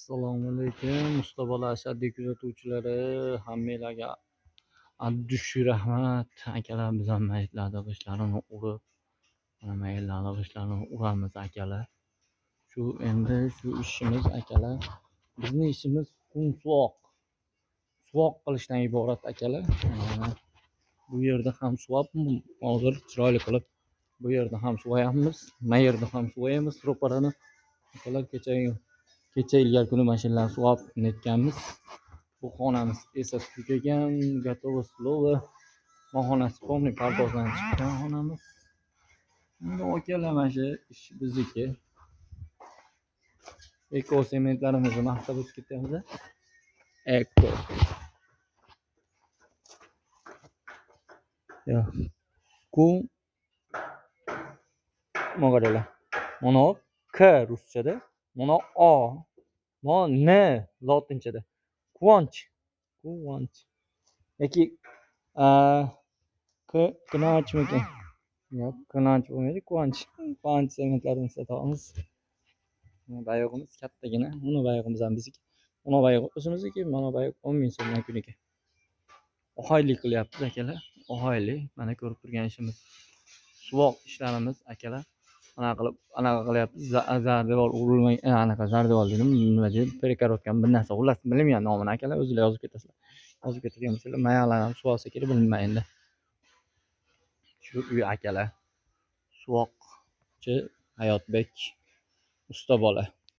Assalomu alaykum Mustabola ashaddiy kuzatuvchilari, hammanglarga addushi rahmat. Akalar, biz ham mayitlarni g'ishtlarini urib, mana mayitlarni g'ishtlarini uramiz akalar. Endi shu ishimiz akalar, bizning ishimiz suvoq qilishdan iborat akalar. Bu yerda ham suvab, hozir chiroyli qilib bu yerda ham suvayapmiz, bu yerda ham suvayamiz ro'parani akalar. Kecha ilgari kuni mashinalarni suvab netganmiz. Bu xonamiz esa tugagan, gatovo slovo. Mahonasi polniy pardozdan chiqqan xonamiz. Endi akalar, mana shu ish bizniki. Eko sementlarimizni maqtab o'tib ketyapmiz. Eko. Ya. Ku Mo'g'arilar. Mana K ruschada, mana O, mana N lotinchada. Quvonch. Yoki quvonchmikan? Yo'q, quvonch bo'lmaydi, quvonch. Quvonch sementlarini sotamiz. Bayog'imiz kattagina. Buni bayog'imiz ham bizniki. Mana bayog' o'zimizniki, mana bayog' 10 ming so'mdan kuniga. Ohaylik qilyapmiz akalar. Ohaylik. Mana ko'rib turgan ishimiz. Suvoq ishlarimiz akalar. Anaqa qilyapmiz. Zardevor urilmay, anaqa zardevor dedim, nima deb prekorotgan bir narsa. Xullas bilmayman nomini akalar, o'zingizlar yozib ketasizlar. Yozib ketgan bo'lsanglar, mayalarni ham suv olsa kerak, bilmayman endi. Shu uy akalar. Suvoqchi Hayotbek Ustabola.